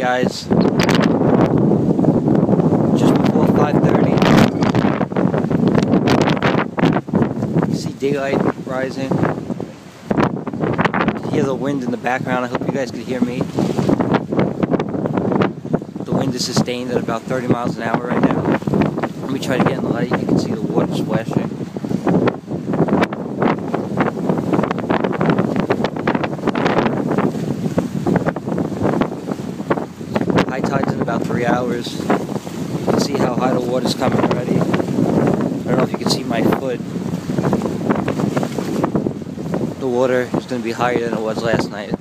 guys. Just before 5:30. You see daylight rising. You can hear the wind in the background. I hope you guys could hear me. The wind is sustained at about 30 miles an hour right now. Let me try to get in the light. You can see the water splashing. High tide's in about 3 hours. You can see how high the water's coming already. I don't know if you can see my foot. The water is going to be higher than it was last night.